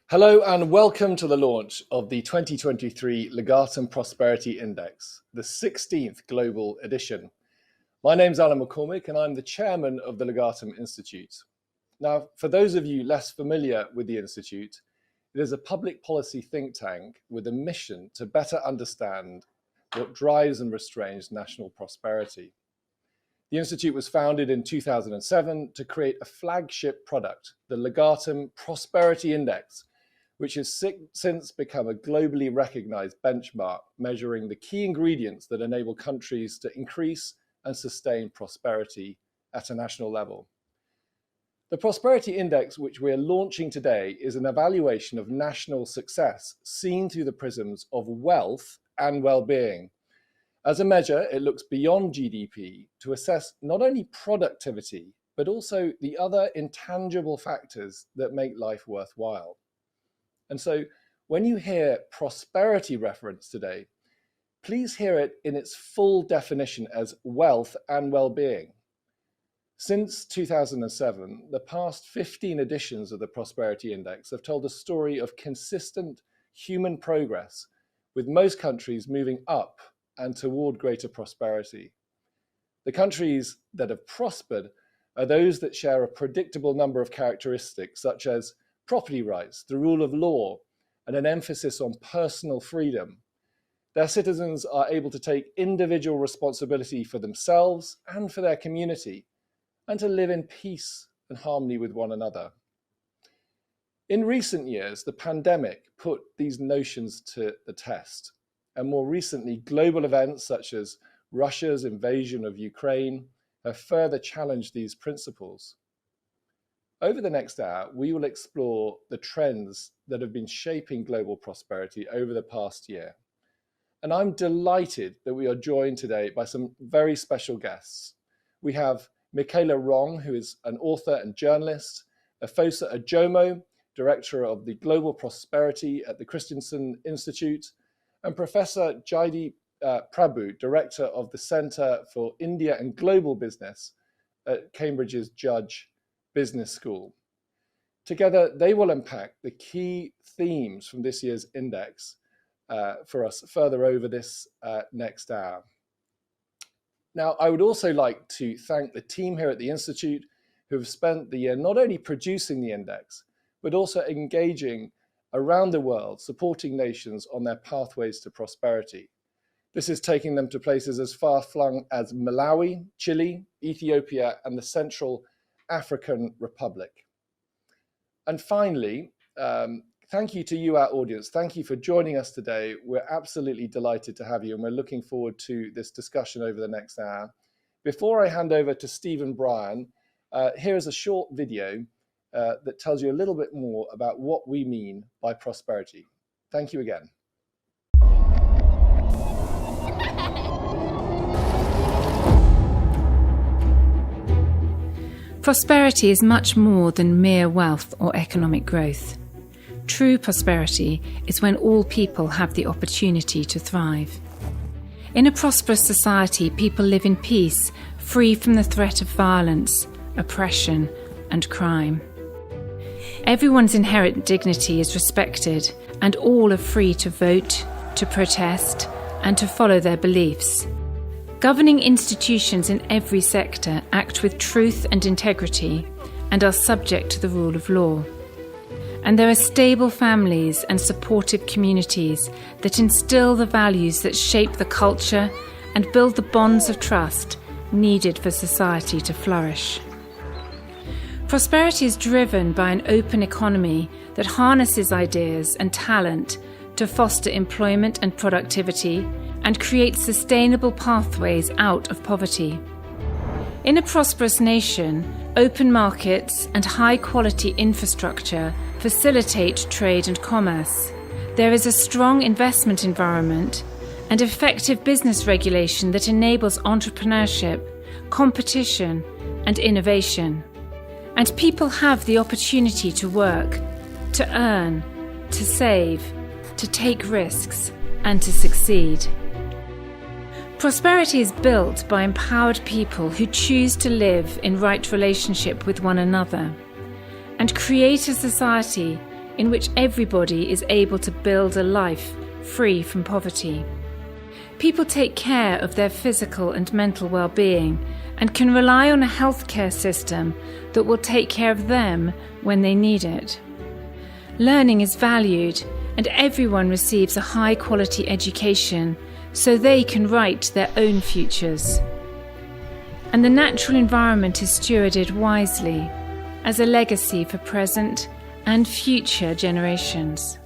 Hello and welcome to the launch of the 2023 Legatum Prosperity Index, the 16th global edition. My name's Alan McCormick and I'm the chairman of the Legatum Institute. Now, for those of you less familiar with the Institute, it is a public policy think tank with a mission to better understand what drives and restrains national prosperity. The Institute was founded in 2007 to create a flagship product, the Legatum Prosperity Index, which has since become a globally recognized benchmark measuring the key ingredients that enable countries to increase and sustain prosperity at a national level. The Prosperity Index, which we're launching today, is an evaluation of national success seen through the prisms of wealth and well-being. As a measure, it looks beyond GDP to assess not only productivity, but also the other intangible factors that make life worthwhile. And so when you hear prosperity referenced today, please hear it in its full definition as wealth and well-being. Since 2007, the past 15 editions of the Prosperity Index have told a story of consistent human progress, with most countries moving up and toward greater prosperity. The countries that have prospered are those that share a predictable number of characteristics, such as property rights, the rule of law, and an emphasis on personal freedom. Their citizens are able to take individual responsibility for themselves and for their community, and to live in peace and harmony with one another. In recent years, the pandemic put these notions to the test, and more recently, global events such as Russia's invasion of Ukraine have further challenged these principles. Over the next hour, we will explore the trends that have been shaping global prosperity over the past year. And I'm delighted that we are joined today by some very special guests. We have Michela Wrong, who is an author and journalist, Efosa Ojomo, Director of the Global Prosperity at the Christiansen Institute, and Professor Jaideep Prabhu, Director of the Center for India and Global Business at Cambridge's Judge Business School. Together, they will unpack the key themes from this year's index for us further over this next hour. Now, I would also like to thank the team here at the Institute who have spent the year not only producing the index, but also engaging around the world, supporting nations on their pathways to prosperity. This is taking them to places as far-flung as Malawi, Chile, Ethiopia, and the Central African Republic. And finally, thank you to you, our audience. Thank you for joining us today. We're absolutely delighted to have you, and we're looking forward to this discussion over the next hour. Before I hand over to Steve and Brian, here is a short video that tells you a little bit more about what we mean by prosperity. Thank you again. Prosperity is much more than mere wealth or economic growth. True prosperity is when all people have the opportunity to thrive. In a prosperous society, people live in peace, free from the threat of violence, oppression, and crime. Everyone's inherent dignity is respected, and all are free to vote, to protest, and to follow their beliefs. Governing institutions in every sector act with truth and integrity and are subject to the rule of law. And there are stable families and supportive communities that instill the values that shape the culture and build the bonds of trust needed for society to flourish. Prosperity is driven by an open economy that harnesses ideas and talent to foster employment and productivity and create sustainable pathways out of poverty. In a prosperous nation, open markets and high-quality infrastructure facilitate trade and commerce. There is a strong investment environment and effective business regulation that enables entrepreneurship, competition, and innovation. And people have the opportunity to work, to earn, to save, to take risks, and to succeed. Prosperity is built by empowered people who choose to live in right relationship with one another and create a society in which everybody is able to build a life free from poverty. People take care of their physical and mental well-being and can rely on a healthcare system that will take care of them when they need it. Learning is valued and everyone receives a high-quality education so they can write their own futures. And the natural environment is stewarded wisely as a legacy for present and future generations.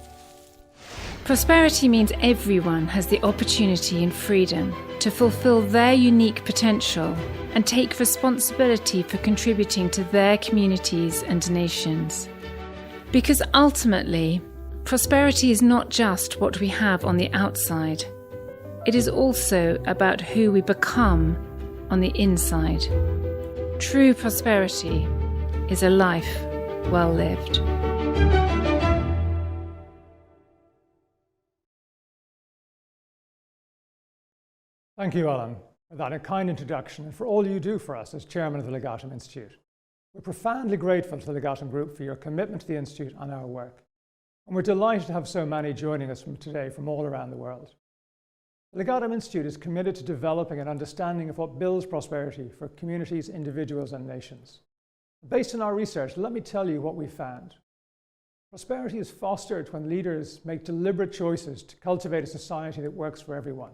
Prosperity means everyone has the opportunity and freedom to fulfill their unique potential and take responsibility for contributing to their communities and nations. Because ultimately, prosperity is not just what we have on the outside. It is also about who we become on the inside. True prosperity is a life well lived. Thank you, Alan, for that kind introduction and for all you do for us as chairman of the Legatum Institute. We're profoundly grateful to the Legatum Group for your commitment to the Institute and our work. And we're delighted to have so many joining us today from all around the world. The Legatum Institute is committed to developing an understanding of what builds prosperity for communities, individuals, and nations. Based on our research, let me tell you what we found. Prosperity is fostered when leaders make deliberate choices to cultivate a society that works for everyone.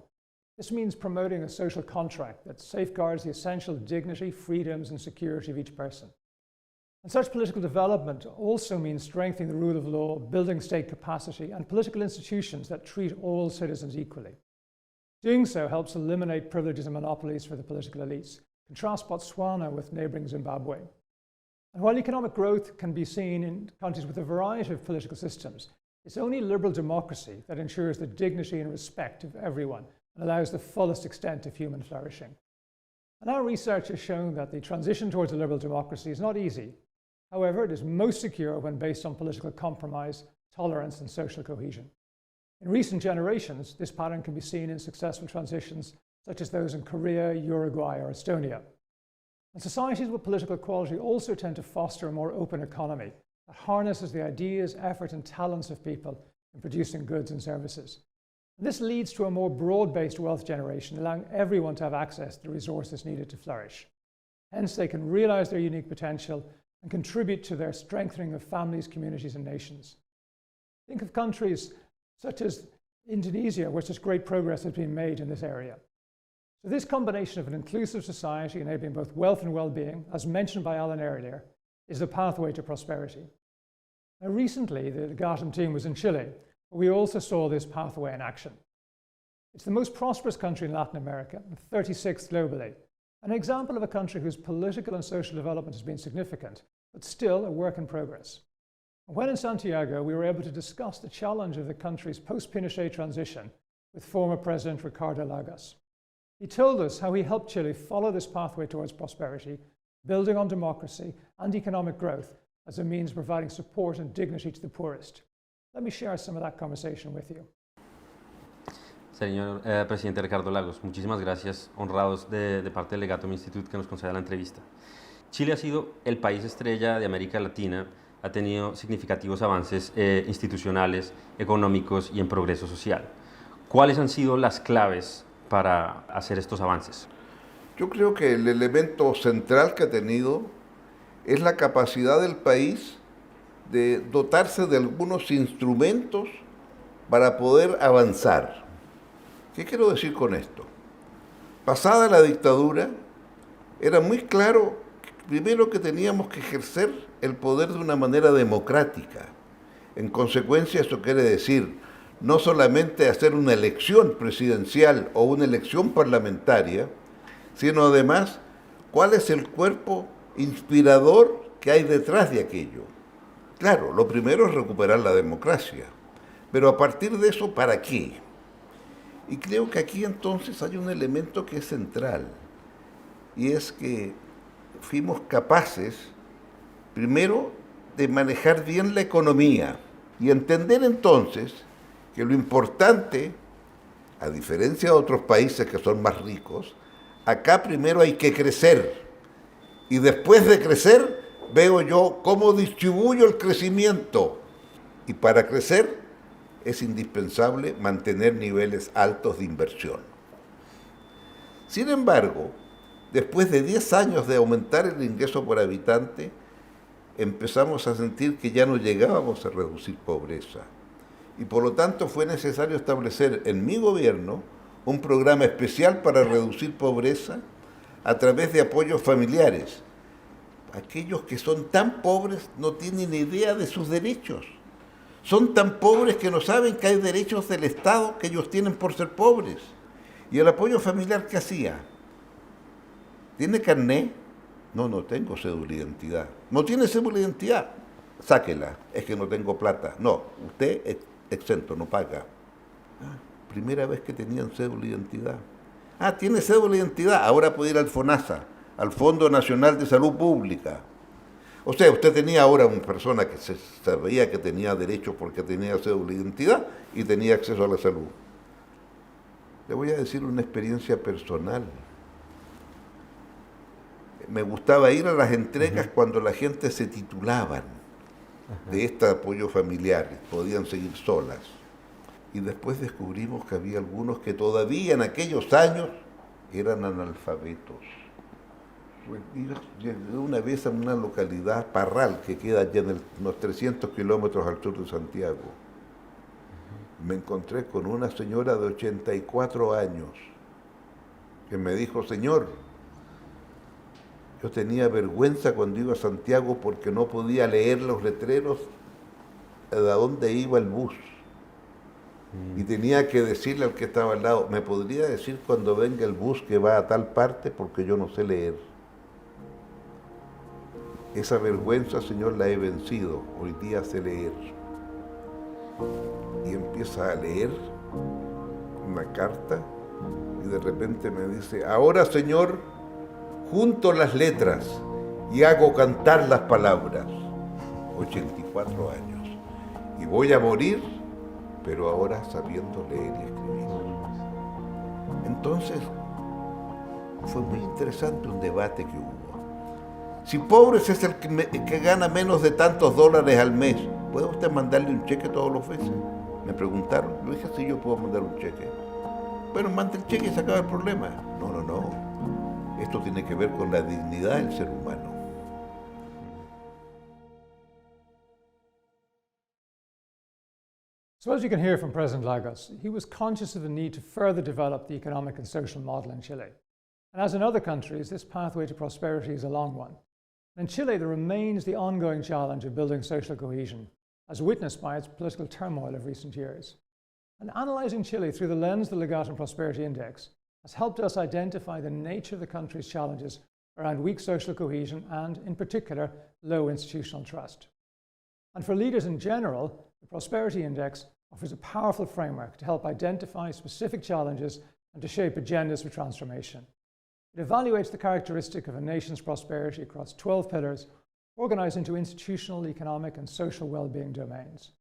This means promoting a social contract that safeguards the essential dignity, freedoms, and security of each person. And such political development also means strengthening the rule of law, building state capacity, and political institutions that treat all citizens equally. Doing so helps eliminate privileges and monopolies for the political elites. Contrast Botswana with neighbouring Zimbabwe. And while economic growth can be seen in countries with a variety of political systems, it's only liberal democracy that ensures the dignity and respect of everyone and allows the fullest extent of human flourishing. And our research has shown that the transition towards a liberal democracy is not easy. However, it is most secure when based on political compromise, tolerance, and social cohesion. In recent generations, this pattern can be seen in successful transitions such as those in Korea, Uruguay, or Estonia. And societies with political equality also tend to foster a more open economy that harnesses the ideas, effort, and talents of people in producing goods and services. And this leads to a more broad-based wealth generation, allowing everyone to have access to the resources needed to flourish. Hence, they can realize their unique potential and contribute to their strengthening of families, communities, and nations. Think of countries such as Indonesia, where such great progress has been made in this area. So this combination of an inclusive society enabling both wealth and well-being, as mentioned by Alan earlier, is the pathway to prosperity. Now, recently, the Legatum team was in Chile, where we also saw this pathway in action. It's the most prosperous country in Latin America, and 36th globally, an example of a country whose political and social development has been significant, but still a work in progress. And when in Santiago, we were able to discuss the challenge of the country's post-Pinochet transition with former President Ricardo Lagos. He told us how he helped Chile follow this pathway towards prosperity, building on democracy and economic growth as a means of providing support and dignity to the poorest. Let me share some of that conversation with you. Señor Presidente Ricardo Lagos, muchísimas gracias, honrados de parte del Legatum Institute que nos conceda la entrevista. Chile ha sido el país estrella de América Latina, ha tenido significativos avances institucionales, económicos y en progreso social. ¿Cuáles han sido las claves para hacer estos avances? Yo creo que el elemento central que ha tenido es la capacidad del país de dotarse de algunos instrumentos para poder avanzar. ¿Qué quiero decir con esto? Pasada la dictadura, era muy claro, primero, que teníamos que ejercer el poder de una manera democrática. En consecuencia, esto quiere decir no solamente hacer una elección presidencial o una elección parlamentaria, sino además cuál es el cuerpo inspirador que hay detrás de aquello. Claro, lo primero es recuperar la democracia, pero a partir de eso, ¿para qué? Y creo que aquí entonces hay un elemento que es central, y es que fuimos capaces, primero, de manejar bien la economía y entender entonces que lo importante, a diferencia de otros países que son más ricos, acá primero hay que crecer, y después de crecer veo yo cómo distribuyo el crecimiento. Y para crecer es indispensable mantener niveles altos de inversión. Sin embargo, después de 10 años de aumentar el ingreso por habitante, empezamos a sentir que ya no llegábamos a reducir pobreza. Y por lo tanto fue necesario establecer en mi gobierno un programa especial para reducir pobreza a través de apoyos familiares. Aquellos que son tan pobres no tienen idea de sus derechos. Son tan pobres que no saben que hay derechos del Estado que ellos tienen por ser pobres. ¿Y el apoyo familiar qué hacía? ¿Tiene carné? No, no tengo cédula de identidad. ¿No tiene cédula de identidad? Sáquela, es que no tengo plata. No, usted es exento, no paga. Primera vez que tenían cédula de identidad. Tiene cédula de identidad, ahora puede ir al FONASA, al Fondo Nacional de Salud Pública. O sea, usted tenía ahora una persona que se sabía que tenía derechos porque tenía cédula de identidad y tenía acceso a la salud. Le voy a decir una experiencia personal. Me gustaba ir a las entregas cuando la gente se titulaban de este apoyo familiar, podían seguir solas. Y después descubrimos que había algunos que todavía en aquellos años eran analfabetos. Llegué una vez a una localidad, Parral, que queda allá en unos 300 kilómetros al sur de Santiago. Me encontré con una señora de 84 años que me dijo: señor, yo tenía vergüenza cuando iba a Santiago porque no podía leer los letreros de dónde iba el bus. Y tenía que decirle al que estaba al lado: ¿me podría decir cuando venga el bus que va a tal parte? Porque yo no sé leer. Esa vergüenza, señor, la he vencido. Hoy día sé leer. Y empieza a leer una carta y de repente me dice: ahora, señor, junto las letras y hago cantar las palabras. 84 años. Y voy a morir, pero ahora sabiendo leer y escribir. Entonces, fue muy interesante un debate que hubo. Si pobres es el que gana menos de tantos dólares al mes, ¿puede usted mandarle un cheque todos los meses? Me preguntaron. Yo dije: sí, yo puedo mandar un cheque. Bueno, mande el cheque y se acaba el problema. No. Esto tiene que ver con la dignidad del ser humano. So as you can hear from President Lagos, he was conscious of the need to further develop the economic and social model in Chile. And as in other countries, this pathway to prosperity is a long one. In Chile, there remains the ongoing challenge of building social cohesion, as witnessed by its political turmoil of recent years. And analysing Chile through the lens of the Legatum Prosperity Index has helped us identify the nature of the country's challenges around weak social cohesion and, in particular, low institutional trust. And for leaders in general, the Prosperity Index offers a powerful framework to help identify specific challenges and to shape agendas for transformation. It evaluates the characteristic of a nation's prosperity across 12 pillars, organized into institutional, economic, and social well-being domains.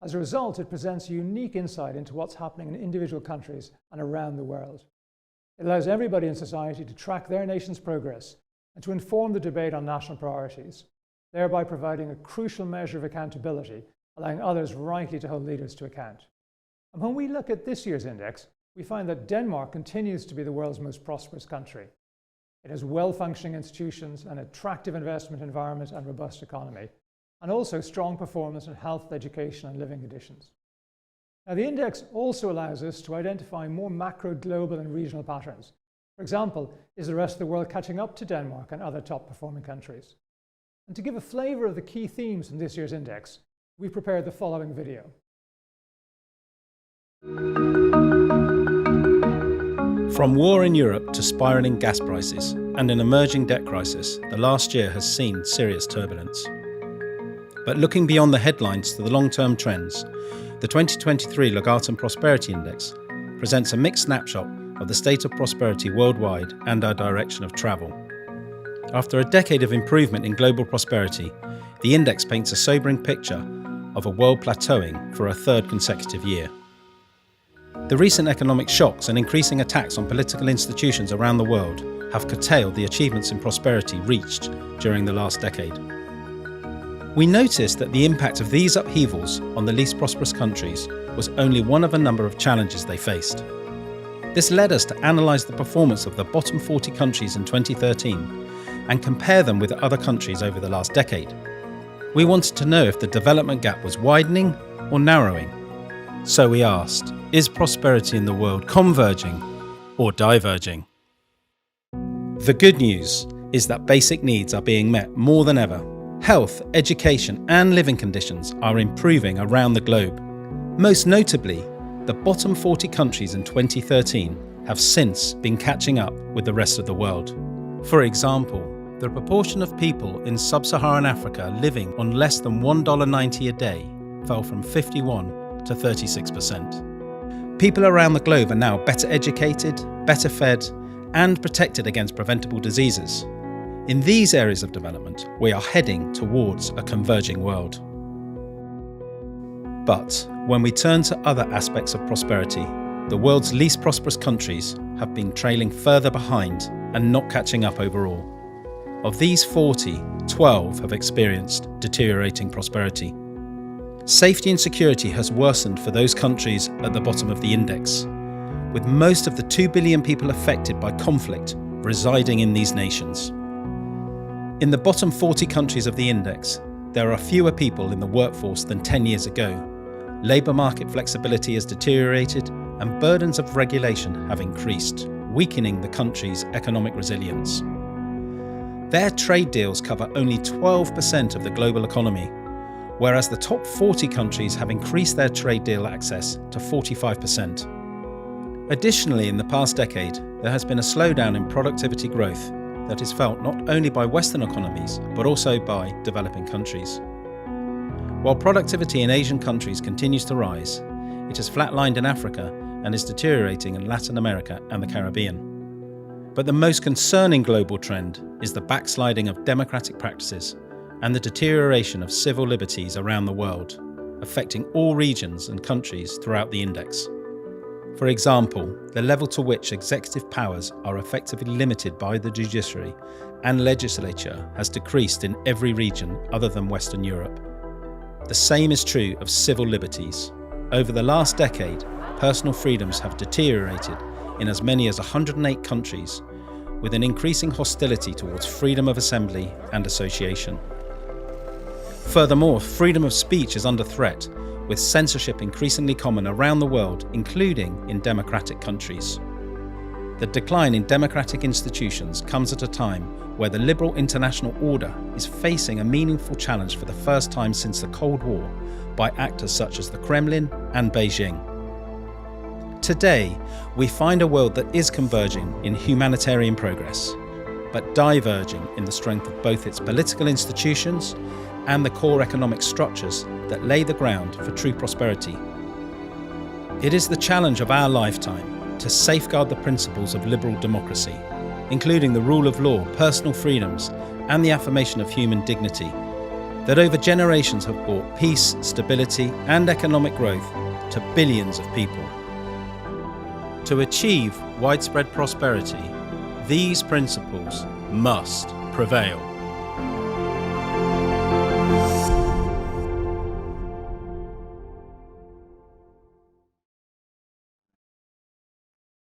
As a result, it presents a unique insight into what's happening in individual countries and around the world. It allows everybody in society to track their nation's progress and to inform the debate on national priorities, thereby providing a crucial measure of accountability, allowing others rightly to hold leaders to account. And when we look at this year's index, we find that Denmark continues to be the world's most prosperous country. It has well-functioning institutions, an attractive investment environment and robust economy, and also strong performance in health, education and living conditions. Now, the index also allows us to identify more macro, global and regional patterns. For example, is the rest of the world catching up to Denmark and other top-performing countries? And to give a flavour of the key themes in this year's index, we've prepared the following video. From war in Europe to spiralling gas prices and an emerging debt crisis, the last year has seen serious turbulence. But looking beyond the headlines to the long-term trends, the 2023 Legatum Prosperity Index presents a mixed snapshot of the state of prosperity worldwide and our direction of travel. After a decade of improvement in global prosperity, the index paints a sobering picture of a world plateauing for a third consecutive year. The recent economic shocks and increasing attacks on political institutions around the world have curtailed the achievements in prosperity reached during the last decade. We noticed that the impact of these upheavals on the least prosperous countries was only one of a number of challenges they faced. This led us to analyse the performance of the bottom 40 countries in 2013 and compare them with other countries over the last decade. We wanted to know if the development gap was widening or narrowing. So we asked, is prosperity in the world converging or diverging? The good news is that basic needs are being met more than ever. Health, education and living conditions are improving around the globe. Most notably, the bottom 40 countries in 2013 have since been catching up with the rest of the world. For example, the proportion of people in sub-Saharan Africa living on less than $1.90 a day fell from 51 to 36%. People around the globe are now better educated, better fed, and protected against preventable diseases. In these areas of development, we are heading towards a converging world. But when we turn to other aspects of prosperity, the world's least prosperous countries have been trailing further behind and not catching up overall. Of these 40, 12 have experienced deteriorating prosperity. Safety and security has worsened for those countries at the bottom of the index, with most of the 2 billion people affected by conflict residing in these nations. In the bottom 40 countries of the index, there are fewer people in the workforce than 10 years ago. Labour market flexibility has deteriorated and burdens of regulation have increased, weakening the country's economic resilience. Their trade deals cover only 12% of the global economy, whereas the top 40 countries have increased their trade deal access to 45%. Additionally, in the past decade, there has been a slowdown in productivity growth that is felt not only by Western economies, but also by developing countries. While productivity in Asian countries continues to rise, it has flatlined in Africa and is deteriorating in Latin America and the Caribbean. But the most concerning global trend is the backsliding of democratic practices and the deterioration of civil liberties around the world, affecting all regions and countries throughout the index. For example, the level to which executive powers are effectively limited by the judiciary and legislature has decreased in every region other than Western Europe. The same is true of civil liberties. Over the last decade, personal freedoms have deteriorated in as many as 108 countries, with an increasing hostility towards freedom of assembly and association. Furthermore, freedom of speech is under threat, with censorship increasingly common around the world, including in democratic countries. The decline in democratic institutions comes at a time where the liberal international order is facing a meaningful challenge for the first time since the Cold War by actors such as the Kremlin and Beijing. Today, we find a world that is converging in humanitarian progress, but diverging in the strength of both its political institutions and the core economic structures that lay the ground for true prosperity. It is the challenge of our lifetime to safeguard the principles of liberal democracy, including the rule of law, personal freedoms, and the affirmation of human dignity, that over generations have brought peace, stability, and economic growth to billions of people. To achieve widespread prosperity, these principles must prevail.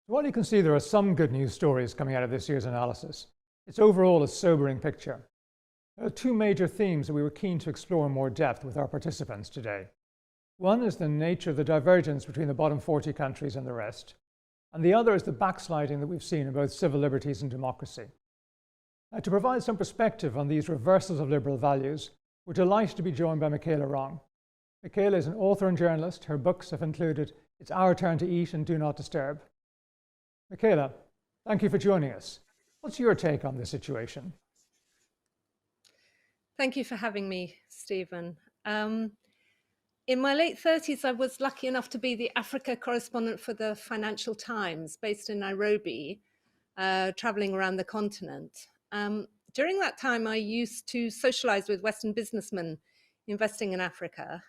While you can see there are some good news stories coming out of this year's analysis, it's overall a sobering picture. There are two major themes that we were keen to explore in more depth with our participants today. One is the nature of the divergence between the bottom 40 countries and the rest, and the other is the backsliding that we've seen in both civil liberties and democracy. Now, to provide some perspective on these reversals of liberal values, we're delighted to be joined by Michela Wrong. Michela is an author and journalist. Her books have included It's Our Turn to Eat and Do Not Disturb. Michela, thank you for joining us. What's your take on this situation? Thank you for having me, Stephen. In my late 30s, I was lucky enough to be the Africa correspondent for the Financial Times, based in Nairobi, traveling around the continent. During that time, I used to socialize with Western businessmen investing in Africa.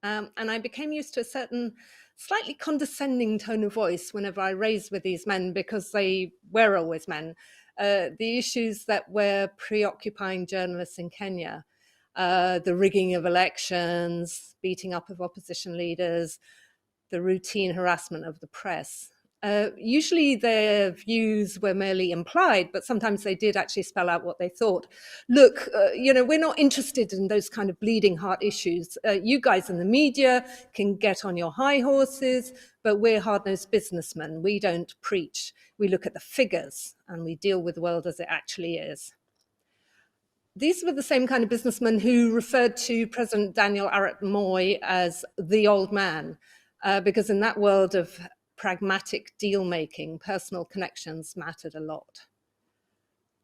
And I became used to a certain slightly condescending tone of voice whenever I raised with these men, because they were always men, the issues that were preoccupying journalists in Kenya. the rigging of elections, beating up of opposition leaders, the routine harassment of the press. Usually their views were merely implied, but sometimes they did actually spell out what they thought. Look, we're not interested in those kind of bleeding heart issues. You guys in the media can get on your high horses, but we're hard-nosed businessmen. We don't preach. We look at the figures and we deal with the world as it actually is. These were the same kind of businessmen who referred to President Daniel Arap Moi as the old man, because in that world of pragmatic deal-making, personal connections mattered a lot.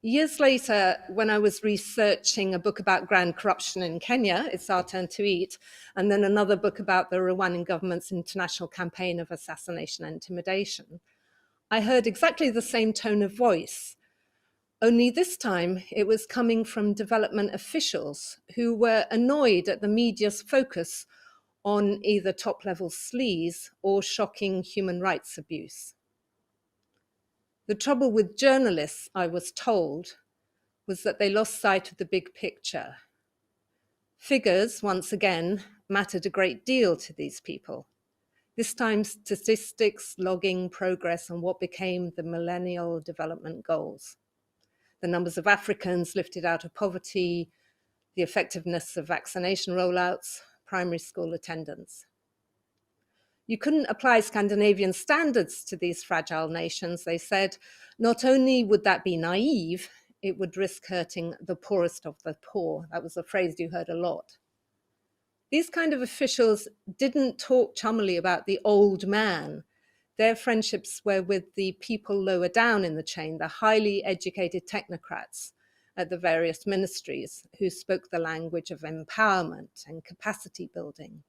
Years later, when I was researching a book about grand corruption in Kenya, It's Our Turn to Eat, and then another book about the Rwandan government's international campaign of assassination and intimidation, I heard exactly the same tone of voice. Only this time, it was coming from development officials who were annoyed at the media's focus on either top-level sleaze or shocking human rights abuse. The trouble with journalists, I was told, was that they lost sight of the big picture. Figures, once again, mattered a great deal to these people. This time, statistics, logging, progress, and what became the Millennial Development Goals. The numbers of Africans lifted out of poverty, the effectiveness of vaccination rollouts, primary school attendance. You couldn't apply Scandinavian standards to these fragile nations, they said. Not only would that be naive, it would risk hurting the poorest of the poor. That was a phrase you heard a lot. These kind of officials didn't talk chummily about the old man. Their friendships were with the people lower down in the chain, the highly educated technocrats at the various ministries who spoke the language of empowerment and capacity building.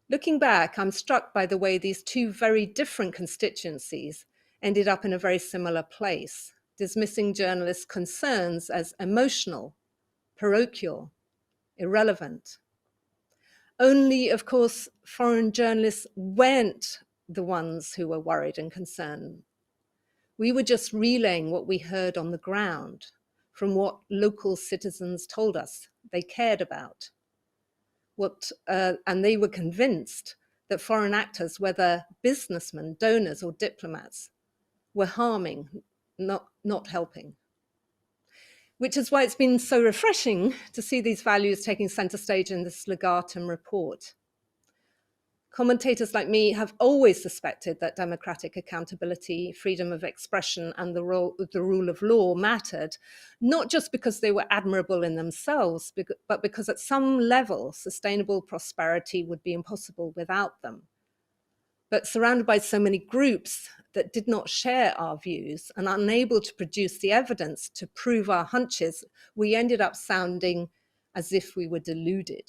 Looking back, I'm struck by the way these two very different constituencies ended up in a very similar place, dismissing journalists' concerns as emotional, parochial, irrelevant. Only, of course, foreign journalists weren't the ones who were worried and concerned. We were just relaying what we heard on the ground from what local citizens told us they cared about. And they were convinced that foreign actors, whether businessmen, donors, or diplomats, were harming, not helping. Which is why it's been so refreshing to see these values taking center stage in this Legatum report. Commentators like me have always suspected that democratic accountability, freedom of expression, and the rule of law mattered, not just because they were admirable in themselves, but because at some level, sustainable prosperity would be impossible without them. But surrounded by so many groups that did not share our views and unable to produce the evidence to prove our hunches, we ended up sounding as if we were deluded.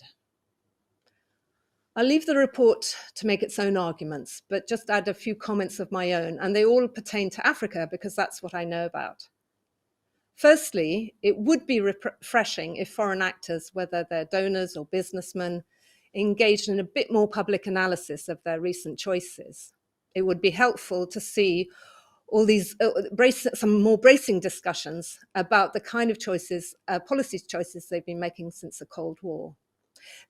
I'll leave the report to make its own arguments, but just add a few comments of my own, and they all pertain to Africa because that's what I know about. Firstly, it would be refreshing if foreign actors, whether they're donors or businessmen, engaged in a bit more public analysis of their recent choices. It would be helpful to see all these some more bracing discussions about the kind of choices, policy choices they've been making since the Cold War.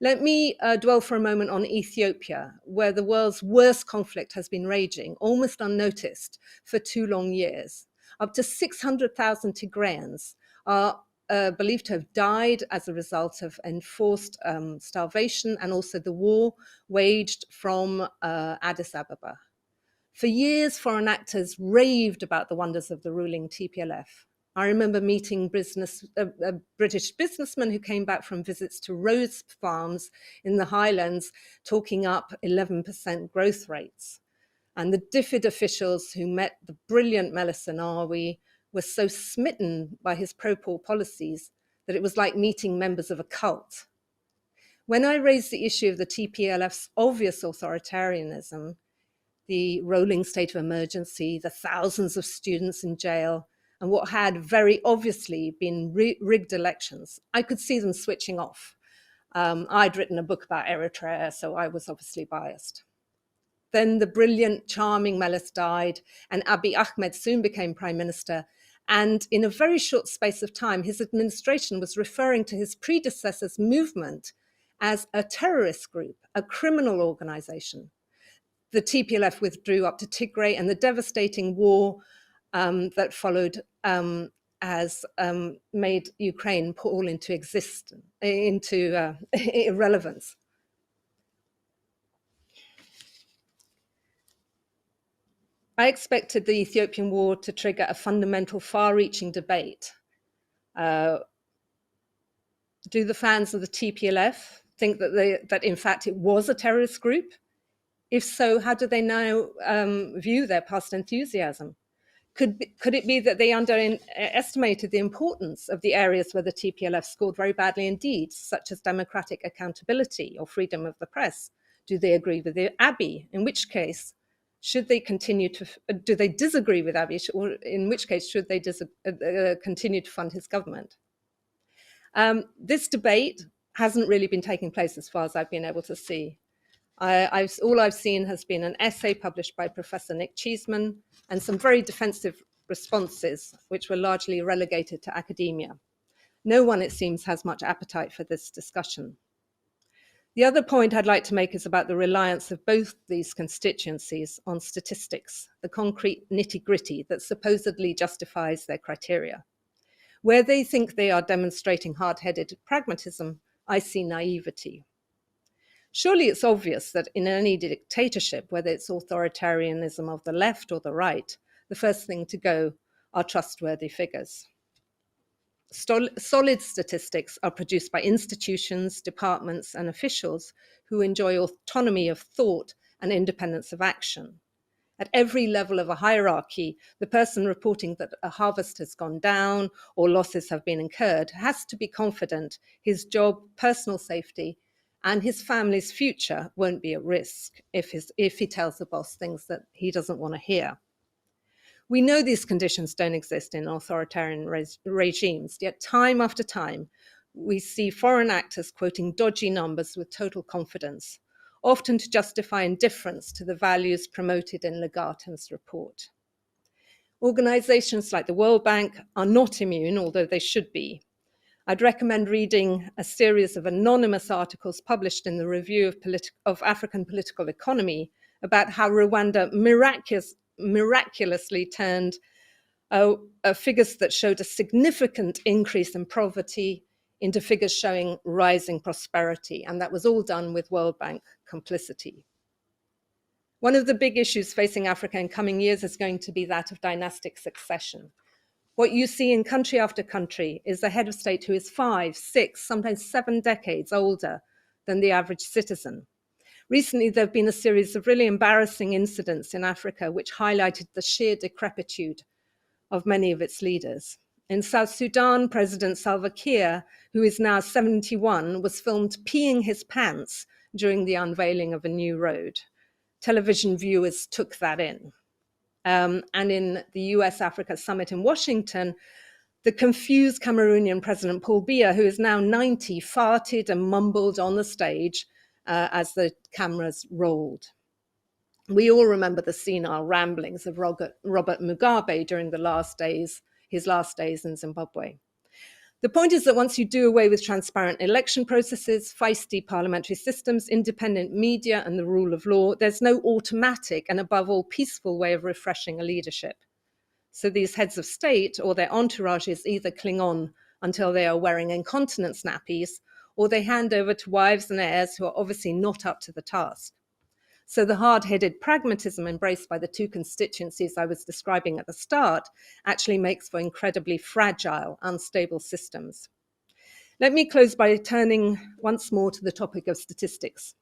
Let me dwell for a moment on Ethiopia, where the world's worst conflict has been raging, almost unnoticed, for 2 long years. Up to 600,000 Tigrayans are believed to have died as a result of enforced starvation and also the war waged from Addis Ababa. For years, foreign actors raved about the wonders of the ruling TPLF. I remember meeting a British businessman who came back from visits to rose farms in the Highlands, talking up 11% growth rates. And the DFID officials who met the brilliant Meles Zenawi were so smitten by his pro-poor policies that it was like meeting members of a cult. When I raised the issue of the TPLF's obvious authoritarianism, the rolling state of emergency, the thousands of students in jail, and what had very obviously been rigged elections, I could see them switching off. I'd written a book about Eritrea, so I was obviously biased. Then the brilliant, charming Meles died, and Abiy Ahmed soon became prime minister, And in a very short space of time, his administration was referring to his predecessor's movement as a terrorist group, a criminal organization. The TPLF withdrew up to Tigray, and the devastating war that followed has made Ukraine fall into irrelevance. I expected the Ethiopian war to trigger a fundamental, far-reaching debate. Do the fans of the TPLF think that in fact it was a terrorist group? If so, how do they now view their past enthusiasm? Could it be that they underestimated the importance of the areas where the TPLF scored very badly indeed, such as democratic accountability or freedom of the press? Do they agree with the Abiy? In which case, should they continue to, do they disagree with Abiy, or in which case should they continue to fund his government? This debate hasn't really been taking place as far as I've been able to see. All I've seen has been an essay published by Professor Nick Cheeseman and some very defensive responses, which were largely relegated to academia. No one, it seems, has much appetite for this discussion. The other point I'd like to make is about the reliance of both these constituencies on statistics, the concrete nitty-gritty that supposedly justifies their criteria. Where they think they are demonstrating hard-headed pragmatism, I see naivety. Surely it's obvious that in any dictatorship, whether it's authoritarianism of the left or the right, the first thing to go are trustworthy figures. Solid statistics are produced by institutions, departments, and officials who enjoy autonomy of thought and independence of action. At every level of a hierarchy, the person reporting that a harvest has gone down or losses have been incurred has to be confident his job, personal safety, and his family's future won't be at risk if he tells the boss things that he doesn't want to hear. We know these conditions don't exist in authoritarian regimes, yet time after time, we see foreign actors quoting dodgy numbers with total confidence, often to justify indifference to the values promoted in Legatum's report. Organizations like the World Bank are not immune, although they should be. I'd recommend reading a series of anonymous articles published in the Review of African Political Economy about how Rwanda miraculously turned figures that showed a significant increase in poverty into figures showing rising prosperity, and that was all done with World Bank complicity. One of the big issues facing Africa in coming years is going to be that of dynastic succession. What you see in country after country is a head of state who is 5, 6, sometimes 7 decades older than the average citizen. Recently, there have been a series of really embarrassing incidents in Africa which highlighted the sheer decrepitude of many of its leaders. In South Sudan, President Salva Kiir, who is now 71, was filmed peeing his pants during the unveiling of a new road. Television viewers took that in. And in the US-Africa Summit in Washington, the confused Cameroonian President Paul Biya, who is now 90, farted and mumbled on the stage as the cameras rolled. We all remember the senile ramblings of Robert Mugabe during his last days in Zimbabwe. The point is that once you do away with transparent election processes, feisty parliamentary systems, independent media, and the rule of law, there's no automatic and above all peaceful way of refreshing a leadership. So these heads of state or their entourages either cling on until they are wearing incontinence nappies, or they hand over to wives and heirs who are obviously not up to the task. So the hard-headed pragmatism embraced by the two constituencies I was describing at the start actually makes for incredibly fragile, unstable systems. Let me close by turning once more to the topic of statistics.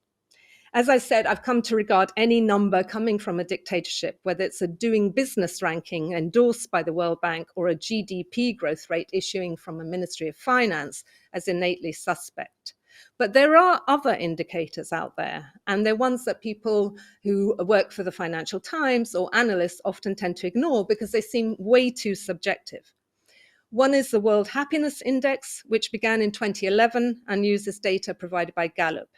As I said, I've come to regard any number coming from a dictatorship, whether it's a doing business ranking endorsed by the World Bank or a GDP growth rate issuing from a Ministry of Finance, as innately suspect. But there are other indicators out there, and they're ones that people who work for the Financial Times or analysts often tend to ignore because they seem way too subjective. One is the World Happiness Index, which began in 2011 and uses data provided by Gallup.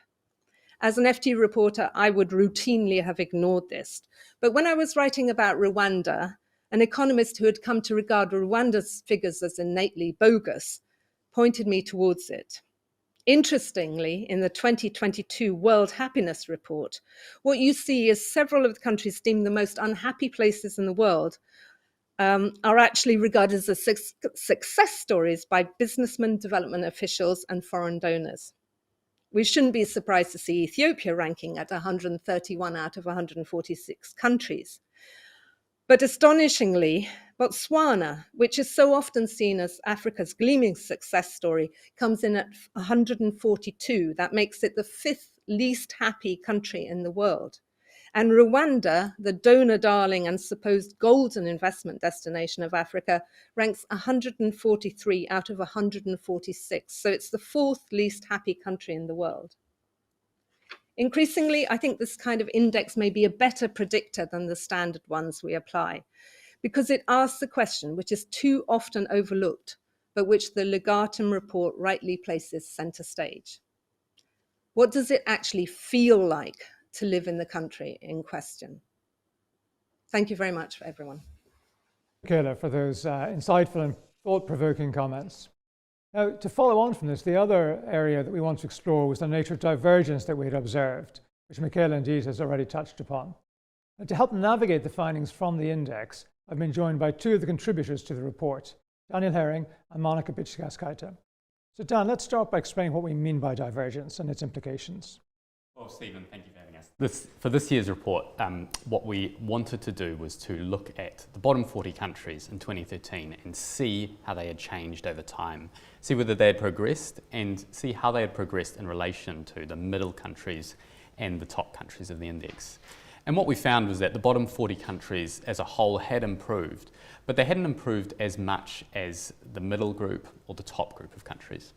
As an FT reporter, I would routinely have ignored this. But when I was writing about Rwanda, An economist who had come to regard Rwanda's figures as innately bogus pointed me towards it. Interestingly, in the 2022 World Happiness Report, what you see is several of the countries deemed the most unhappy places in the world are actually regarded as success stories by businessmen, development officials, and foreign donors. We shouldn't be surprised to see Ethiopia ranking at 131 out of 146 countries. But astonishingly, Botswana, which is so often seen as Africa's gleaming success story, comes in at 142. That makes it the 5th least happy country in the world. And Rwanda, the donor darling and supposed golden investment destination of Africa, ranks 143 out of 146. So it's the 4th least happy country in the world. Increasingly, I think this kind of index may be a better predictor than the standard ones we apply, because it asks a question which is too often overlooked, but which the Legatum report rightly places center stage. What does it actually feel like to live in the country in question? Thank you very much, everyone. Michela, for those insightful and thought-provoking comments. Now, to follow on from this, the other area that we want to explore was the nature of divergence that we had observed, which Michela indeed has already touched upon. And to help navigate the findings from the index, I've been joined by two of the contributors to the report, Daniel Herring and Monica Bichkaskaita. So Dan, let's start by explaining what we mean by divergence and its implications. Well, Stephen, thank you for having us. For this year's report, what we wanted to do was to look at the bottom 40 countries in 2013 and see how they had changed over time, see whether they had progressed and see how they had progressed in relation to the middle countries and the top countries of the index. And what we found was that the bottom 40 countries as a whole had improved, but they hadn't improved as much as the middle group or the top group of countries.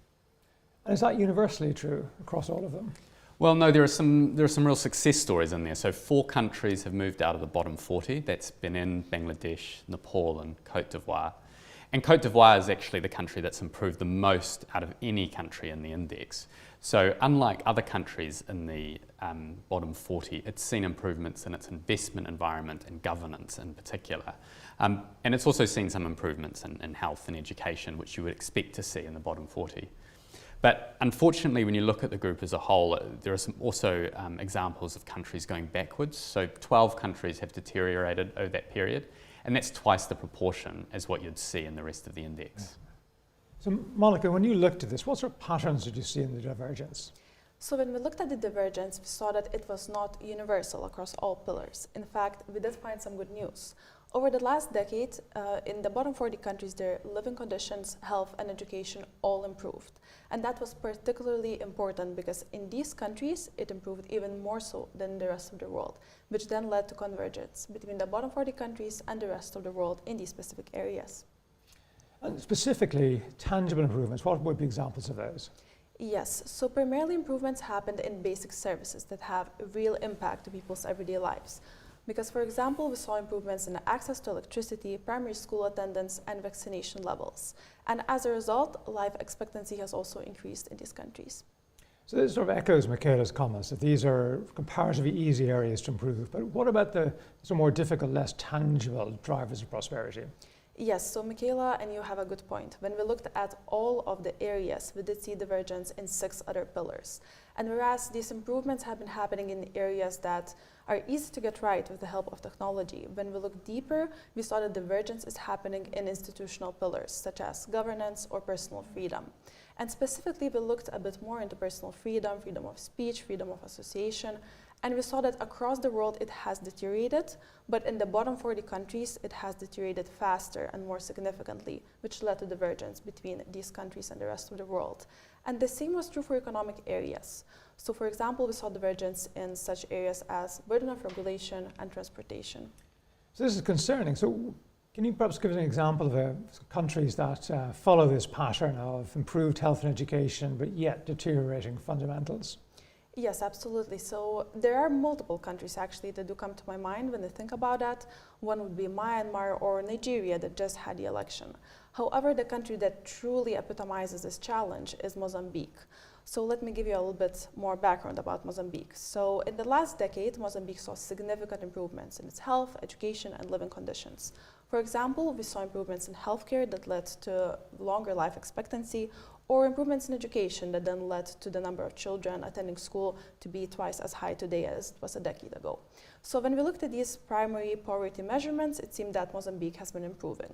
And is that universally true across all of them? Well, no, there are some real success stories in there. So 4 countries have moved out of the bottom 40. That's Benin, Bangladesh, Nepal, and Côte d'Ivoire. And Côte d'Ivoire is actually the country that's improved the most out of any country in the index. So unlike other countries in the bottom 40, it's seen improvements in its investment environment and governance in particular. And it's also seen some improvements in health and education, which you would expect to see in the bottom 40. But unfortunately, when you look at the group as a whole, there are also examples of countries going backwards. So 12 countries have deteriorated over that period, and that's twice the proportion as what you'd see in the rest of the index. So Monica, when you looked at this, what sort of patterns did you see in the divergence? So when we looked at the divergence, we saw that it was not universal across all pillars. In fact, we did find some good news. Over the last decade, in the bottom 40 countries, their living conditions, health, and education all improved. And that was particularly important because in these countries, it improved even more so than the rest of the world, which then led to convergence between the bottom 40 countries and the rest of the world in these specific areas. And specifically, tangible improvements, what would be examples of those? Yes, so primarily improvements happened in basic services that have a real impact to people's everyday lives. Because, for example, we saw improvements in access to electricity, primary school attendance, and vaccination levels. And as a result, life expectancy has also increased in these countries. So this sort of echoes Michela's comments that these are comparatively easy areas to improve. But what about the some more difficult, less tangible drivers of prosperity? Yes, so Michela and you have a good point. When we looked at all of the areas, we did see divergence in 6 other pillars. And whereas these improvements have been happening in areas that are easy to get right with the help of technology, when we look deeper, we saw that divergence is happening in institutional pillars, such as governance or personal freedom. And specifically, we looked a bit more into personal freedom, freedom of speech, freedom of association, and we saw that across the world it has deteriorated, but in the bottom 40 countries it has deteriorated faster and more significantly, which led to divergence between these countries and the rest of the world. And the same was true for economic areas. So for example, we saw divergence in such areas as burden of regulation and transportation. So this is concerning. So can you perhaps give us an example of countries that follow this pattern of improved health and education, but yet deteriorating fundamentals? Yes, absolutely. So there are multiple countries actually that do come to my mind when I think about that. One would be Myanmar or Nigeria that just had the election. However, the country that truly epitomizes this challenge is Mozambique. So let me give you a little bit more background about Mozambique. So in the last decade, Mozambique saw significant improvements in its health, education, and living conditions. For example, we saw improvements in healthcare that led to longer life expectancy, or improvements in education that then led to the number of children attending school to be twice as high today as it was a decade ago. So when we looked at these primary poverty measurements, it seemed that Mozambique has been improving.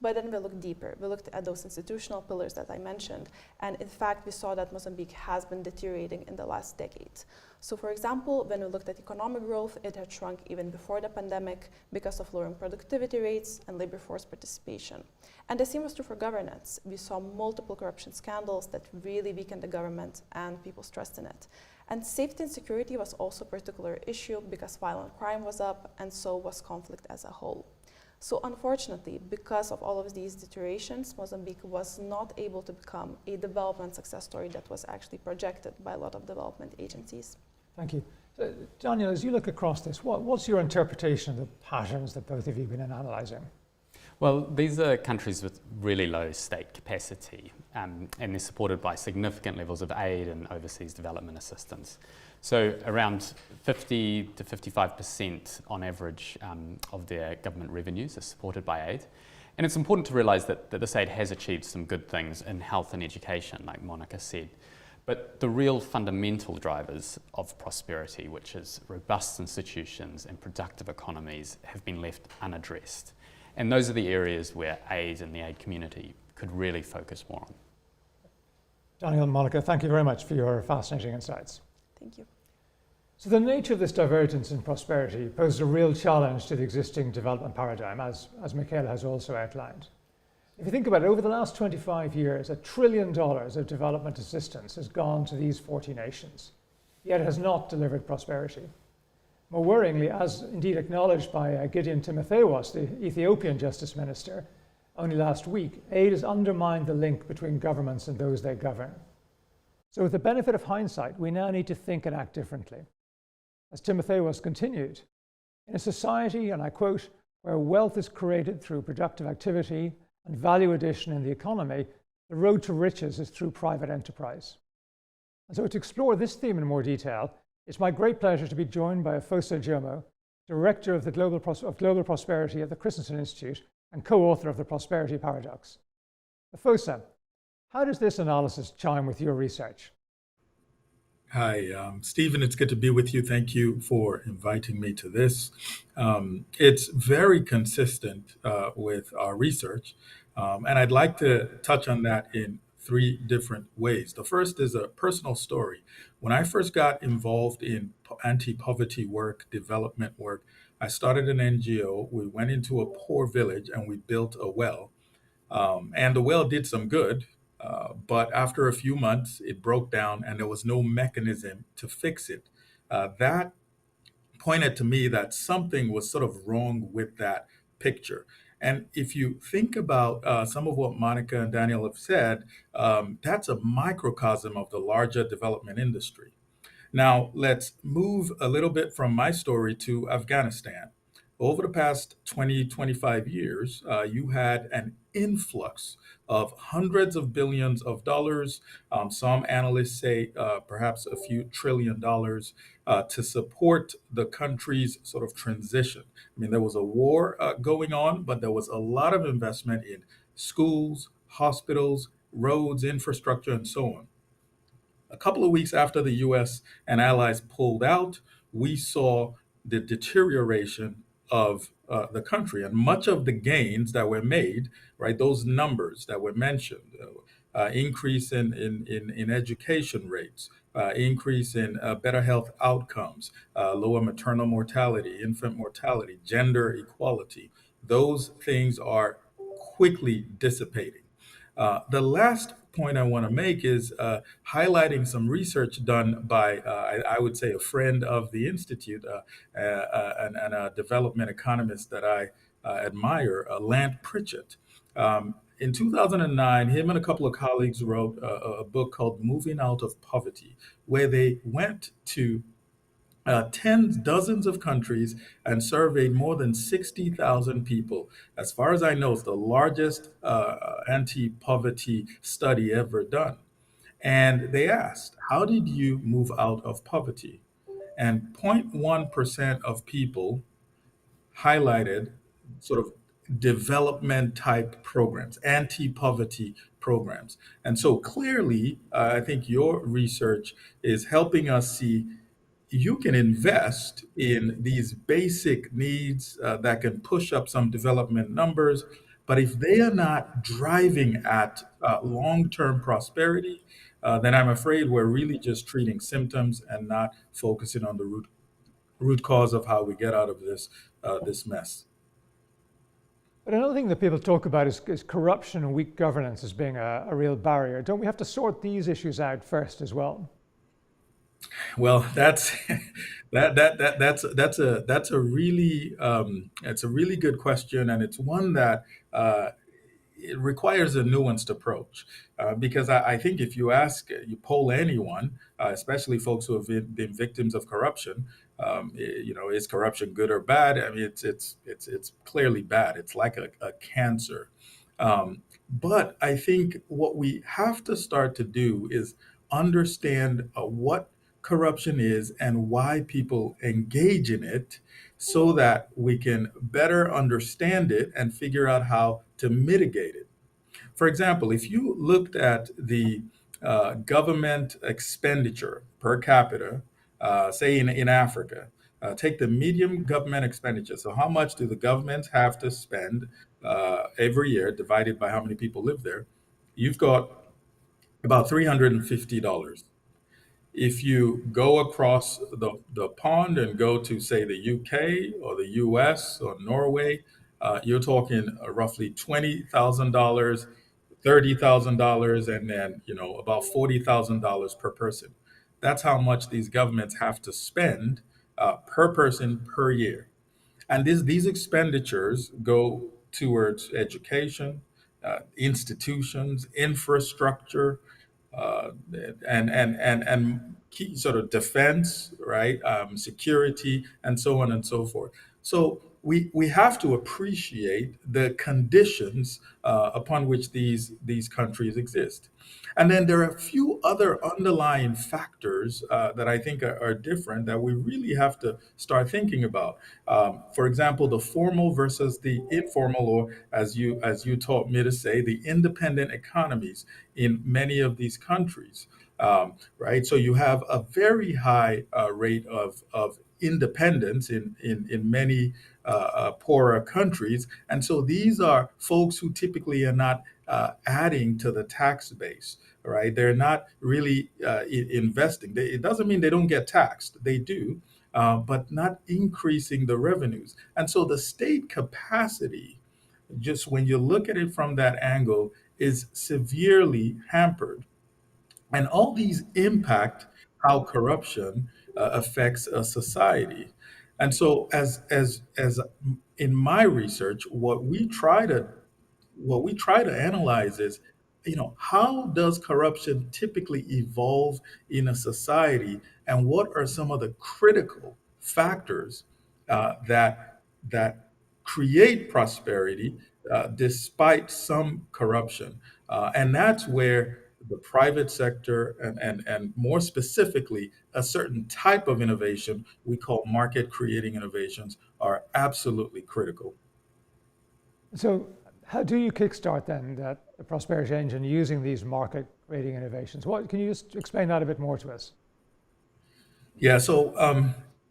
But then we looked deeper. We looked at those institutional pillars that I mentioned, and in fact, we saw that Mozambique has been deteriorating in the last decade. So for example, when we looked at economic growth, it had shrunk even before the pandemic because of lowering productivity rates and labor force participation. And the same was true for governance. We saw multiple corruption scandals that really weakened the government and people's trust in it. And safety and security was also a particular issue because violent crime was up, and so was conflict as a whole. So unfortunately, because of all of these deteriorations, Mozambique was not able to become a development success story that was actually projected by a lot of development agencies. Thank you. Daniel, as you look across this, what's your interpretation of the patterns that both of you have been analysing? Well, these are countries with really low state capacity, and they're supported by significant levels of aid and overseas development assistance. So around 50 to 55% on average of their government revenues are supported by aid. And it's important to realise that this aid has achieved some good things in health and education, like Monica said. But the real fundamental drivers of prosperity, which is robust institutions and productive economies, have been left unaddressed. And those are the areas where aid and the aid community could really focus more on. Daniel and Monica, thank you very much for your fascinating insights. Thank you. So the nature of this divergence in prosperity poses a real challenge to the existing development paradigm, as Michela has also outlined. If you think about it, over the last 25 years, $1 trillion of development assistance has gone to these 40 nations, yet it has not delivered prosperity. More worryingly, as indeed acknowledged by Gideon Timotheos, the Ethiopian Justice Minister, only last week, aid has undermined the link between governments and those they govern. So with the benefit of hindsight, we now need to think and act differently. As Timotheos continued, in a society, and I quote, where wealth is created through productive activity and value addition in the economy, the road to riches is through private enterprise. And so to explore this theme in more detail, it's my great pleasure to be joined by Efosa Ojomo, Director of Global Prosperity at the Christiansen Institute and co-author of The Prosperity Paradox. Efosa, how does this analysis chime with your research? Hi, Stephen, it's good to be with you. Thank you for inviting me to this. It's very consistent with our research, and I'd like to touch on that in three different ways. The first is a personal story. When I first got involved in anti-poverty work, development work, I started an NGO. We went into a poor village and we built a well. And the well did some good, but after a few months, it broke down and there was no mechanism to fix it. That pointed to me that something was sort of wrong with that picture. And if you think about some of what Monica and Daniel have said, that's a microcosm of the larger development industry. Now, let's move a little bit from my story to Afghanistan. Over the past 20, 25 years, you had an influx of hundreds of billions of dollars. Some analysts say perhaps a few $1 trillion to support the country's sort of transition. I mean, there was a war going on, but there was a lot of investment in schools, hospitals, roads, infrastructure, and so on. A couple of weeks after the US and allies pulled out, we saw the deterioration of the country, and much of the gains that were made, right, those numbers that were mentioned, increase in education rates, increase in better health outcomes, lower maternal mortality, infant mortality, gender equality, those things are quickly dissipating. The last point I want to make is highlighting some research done by, I would say, a friend of the Institute and a development economist that I admire, Lant Pritchett. In 2009, him and a couple of colleagues wrote a book called Moving Out of Poverty, where they went to dozens of countries and surveyed more than 60,000 people. As far as I know, it's the largest anti-poverty study ever done. And they asked, how did you move out of poverty? And 0.1% of people highlighted sort of development type programs, anti-poverty programs. And so clearly, I think your research is helping us see you can invest in these basic needs that can push up some development numbers, but if they are not driving at long-term prosperity, then I'm afraid we're really just treating symptoms and not focusing on the root cause of how we get out of this mess. But another thing that people talk about is corruption and weak governance as being a real barrier. Don't we have to sort these issues out first as well? Well, that's a really good question, and it's one that it requires a nuanced approach because I think if you poll anyone, especially folks who have been victims of corruption, is corruption good or bad? I mean, it's clearly bad. It's like a cancer. But I think what we have to start to do is understand what corruption is and why people engage in it so that we can better understand it and figure out how to mitigate it. For example, if you looked at the government expenditure per capita, say in Africa, take the median government expenditure. So, how much do the governments have to spend every year divided by how many people live there? You've got about $350. If you go across the pond and go to, say, the UK or the US or Norway, you're talking roughly $20,000, $30,000, and then about $40,000 per person. That's how much these governments have to spend per person per year. And these expenditures go towards education, institutions, infrastructure, uh, and key sort of defense, right? Security, and so on and so forth. So we have to appreciate the conditions upon which these countries exist. And then there are a few other underlying factors that I think are different that we really have to start thinking about. For example, the formal versus the informal, or as you taught me to say, the independent economies in many of these countries. Right, so you have a very high rate of independence in many poorer countries, and so these are folks who typically are not adding to the tax base. Right, they're not really investing. It doesn't mean they don't get taxed; they do, but not increasing the revenues. And so the state capacity, just when you look at it from that angle, is severely hampered. And all these impact how corruption affects a society. And so, as in my research, what we try to analyze is, how does corruption typically evolve in a society, and what are some of the critical factors that create prosperity despite some corruption, and that's where the private sector and more specifically a certain type of innovation we call market creating innovations are absolutely critical. So how do you kickstart then the prosperity engine using these market creating innovations? Can you just explain that a bit more to us? Yeah, so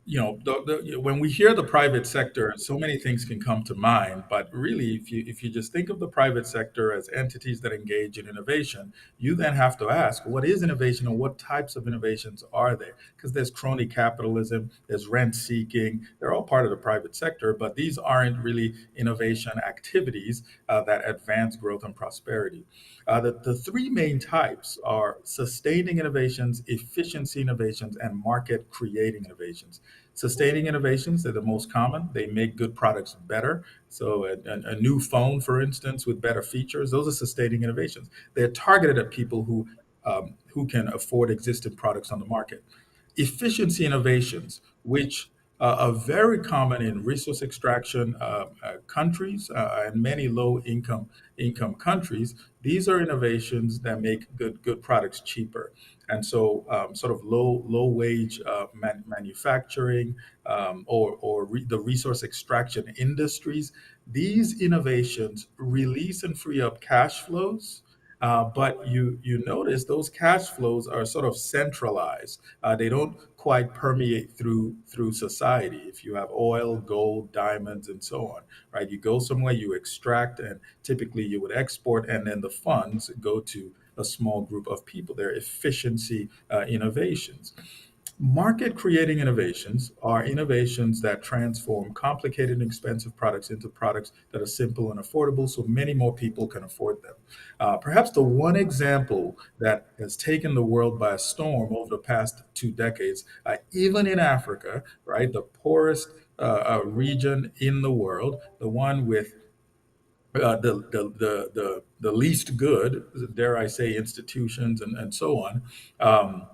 when we hear the private sector, so many things can come to mind. But really, if you just think of the private sector as entities that engage in innovation, you then have to ask, what is innovation and what types of innovations are there? Because there's crony capitalism, there's rent seeking, they're all part of the private sector, but these aren't really innovation activities that advance growth and prosperity. The three main types are sustaining innovations, efficiency innovations, and market creating innovations. Sustaining innovations, they're the most common. They make good products better. So a new phone, for instance, with better features, those are sustaining innovations. They're targeted at people who can afford existing products on the market. Efficiency innovations, which are very common in resource extraction countries and many low income countries. These are innovations that make good products cheaper. And so, sort of low wage manufacturing or the resource extraction industries, these innovations release and free up cash flows. But you notice those cash flows are sort of centralized. They don't quite permeate through society. If you have oil, gold, diamonds, and so on, right? You go somewhere, you extract, and typically you would export, and then the funds go to a small group of people. They're efficiency innovations. Market creating innovations are innovations that transform complicated and expensive products into products that are simple and affordable so many more people can afford them. Perhaps the one example that has taken the world by storm over the past 2 decades, even in Africa, right, the poorest region in the world, the one with the least good, dare I say, institutions and so on.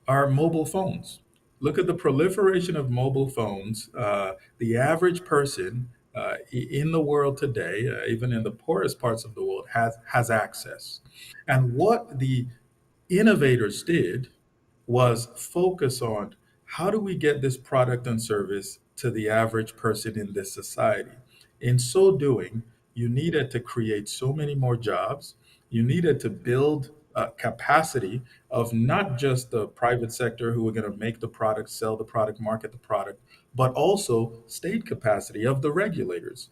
Are mobile phones. Look at the proliferation of mobile phones. The average person in the world today, even in the poorest parts of the world, has access. And what the innovators did was focus on how do we get this product and service to the average person in this society. In so doing, you needed to create so many more jobs. You needed to build capacity of not just the private sector who are going to make the product, sell the product, market the product, but also state capacity of the regulators.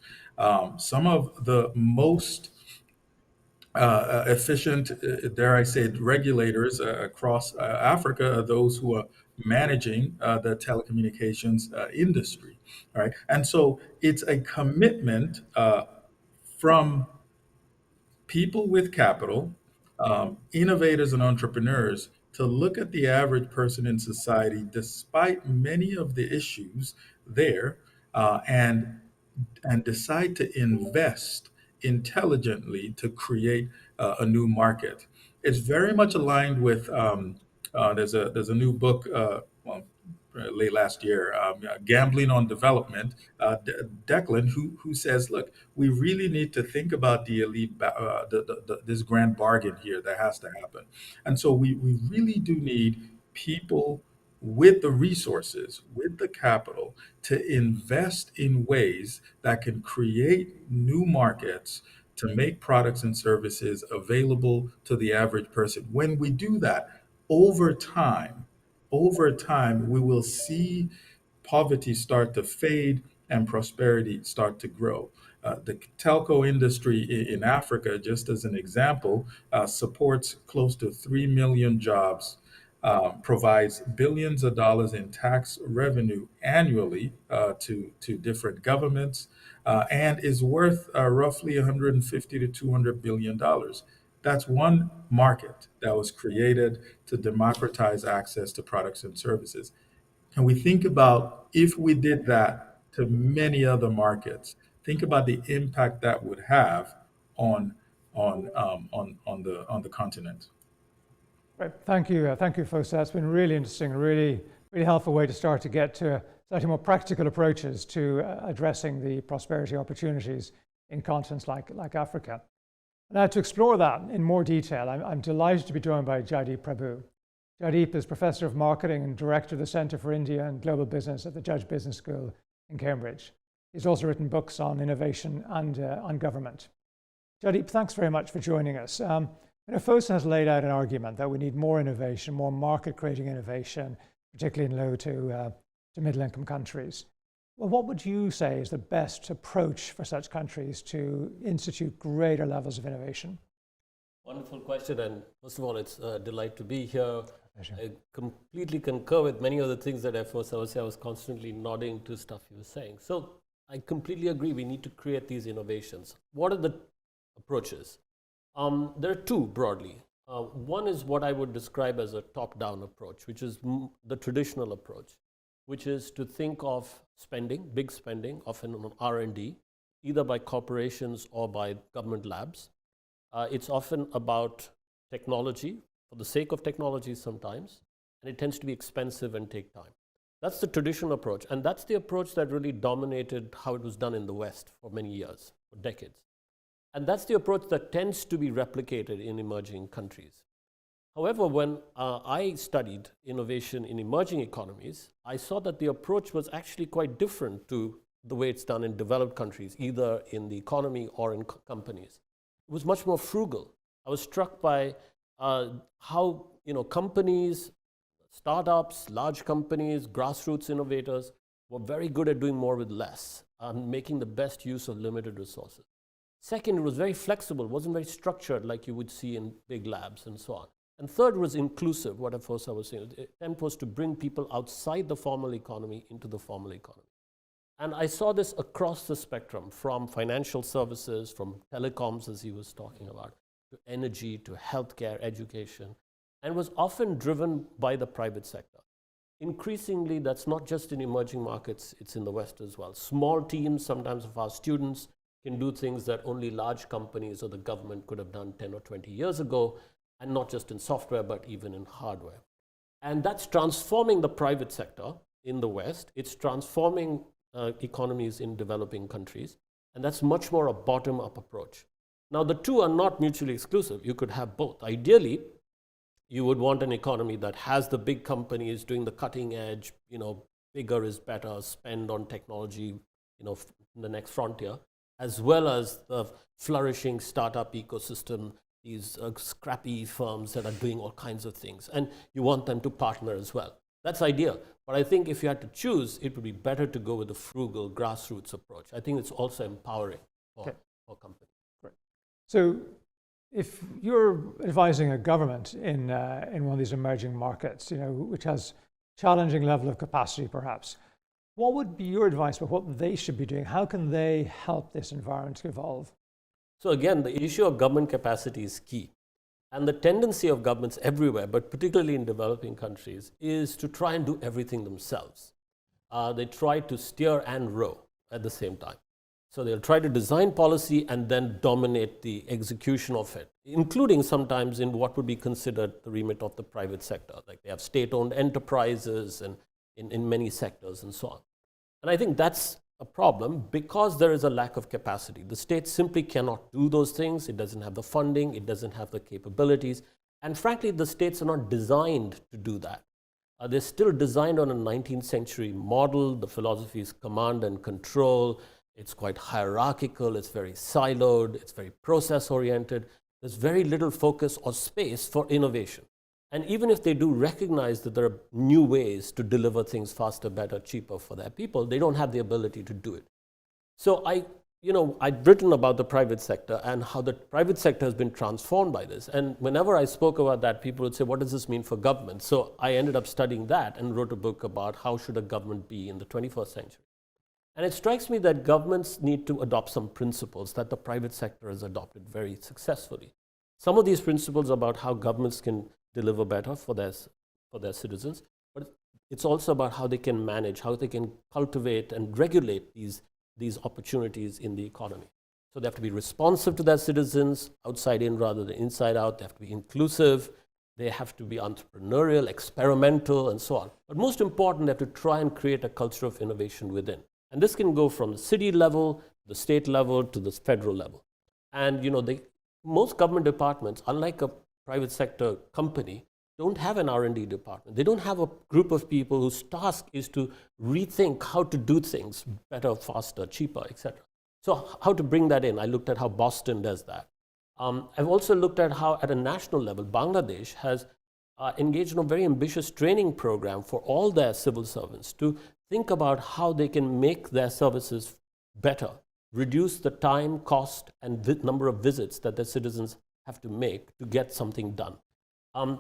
Some of the most efficient, dare I say, regulators across Africa are those who are managing the telecommunications industry, right? And so it's a commitment from people with capital, innovators and entrepreneurs to look at the average person in society, despite many of the issues there, and decide to invest intelligently to create a new market. It's very much aligned with there's a new book late last year, Gambling on Development, Declan, who says, look, we really need to think about the elite, this grand bargain here that has to happen. And so we really do need people with the resources, with the capital, to invest in ways that can create new markets to make products and services available to the average person. When we do that, over time, we will see poverty start to fade and prosperity start to grow. The telco industry in Africa, just as an example, supports close to 3 million jobs, provides billions of dollars in tax revenue annually to different governments, and is worth roughly 150 to 200 billion dollars. That's one market that was created to democratize access to products and services. And we think about if we did that to many other markets, think about the impact that would have on on the continent. Right. Thank you, Efosa. That's been really interesting, really helpful way to start to get to slightly more practical approaches to addressing the prosperity opportunities in continents like Africa. Now, to explore that in more detail, I'm delighted to be joined by Jaideep Prabhu. Jaideep is Professor of Marketing and Director of the Centre for India and Global Business at the Judge Business School in Cambridge. He's also written books on innovation and on government. Jaideep, thanks very much for joining us. Efosa has laid out an argument that we need more innovation, more market-creating innovation, particularly in low to middle-income countries. Well, what would you say is the best approach for such countries to institute greater levels of innovation? Wonderful question, and first of all, it's a delight to be here. I completely concur with many of the things that Efosa was saying. I was constantly nodding to stuff he was saying. So I completely agree, we need to create these innovations. What are the approaches? There are two broadly. One is what I would describe as a top-down approach, which is the traditional approach, which is to think of spending, big spending, often on R&D, either by corporations or by government labs. It's often about technology, for the sake of technology sometimes, and it tends to be expensive and take time. That's the traditional approach. And that's the approach that really dominated how it was done in the West for many years, for decades. And that's the approach that tends to be replicated in emerging countries. However, when I studied innovation in emerging economies, I saw that the approach was actually quite different to the way it's done in developed countries, either in the economy or in companies. It was much more frugal. I was struck by how companies, startups, large companies, grassroots innovators were very good at doing more with less and making the best use of limited resources. Second, it was very flexible, wasn't very structured like you would see in big labs and so on. And third was inclusive, what Efosa was saying. The attempt was to bring people outside the formal economy into the formal economy. And I saw this across the spectrum, from financial services, from telecoms, as he was talking about, to energy, to healthcare, education, and was often driven by the private sector. Increasingly, that's not just in emerging markets, it's in the West as well. Small teams, sometimes of our students, can do things that only large companies or the government could have done 10 or 20 years ago, and not just in software, but even in hardware. And that's transforming the private sector in the West. It's transforming economies in developing countries, and that's much more a bottom-up approach. Now, the two are not mutually exclusive. You could have both. Ideally, you would want an economy that has the big companies doing the cutting edge, bigger is better, spend on technology, in the next frontier, as well as the flourishing startup ecosystem, these scrappy firms that are doing all kinds of things. And you want them to partner as well. That's ideal. But I think if you had to choose, it would be better to go with a frugal grassroots approach. I think it's also empowering for companies. Great. So if you're advising a government in one of these emerging markets, which has challenging level of capacity perhaps, what would be your advice about what they should be doing? How can they help this environment to evolve? So again, the issue of government capacity is key. And the tendency of governments everywhere, but particularly in developing countries, is to try and do everything themselves. They try to steer and row at the same time. So they'll try to design policy and then dominate the execution of it, including sometimes in what would be considered the remit of the private sector. Like they have state-owned enterprises and in many sectors and so on. And I think that's a problem because there is a lack of capacity. The state simply cannot do those things. It doesn't have the funding. It doesn't have the capabilities. And frankly, the states are not designed to do that. They're still designed on a 19th century model. The philosophy is command and control. It's quite hierarchical. It's very siloed. It's very process-oriented. There's very little focus or space for innovation. And even if they do recognize that there are new ways to deliver things faster, better, cheaper for their people, they don't have the ability to do it. So I'd written about the private sector and how the private sector has been transformed by this. And whenever I spoke about that, people would say, what does this mean for government? So I ended up studying that and wrote a book about how should a government be in the 21st century. And it strikes me that governments need to adopt some principles that the private sector has adopted very successfully. Some of these principles about how governments can deliver better for their citizens, but it's also about how they can manage, how they can cultivate and regulate these opportunities in the economy. So they have to be responsive to their citizens, outside in rather than inside out. They have to be inclusive. They have to be entrepreneurial, experimental, and so on. But most important, they have to try and create a culture of innovation within. And this can go from the city level, the state level, to the federal level. And most government departments, unlike a private sector company, don't have an R&D department. They don't have a group of people whose task is to rethink how to do things better, faster, cheaper, etc. So how to bring that in? I looked at how Boston does that. I've also looked at how at a national level, Bangladesh has engaged in a very ambitious training program for all their civil servants to think about how they can make their services better, reduce the time, cost, and number of visits that their citizens have to make to get something done.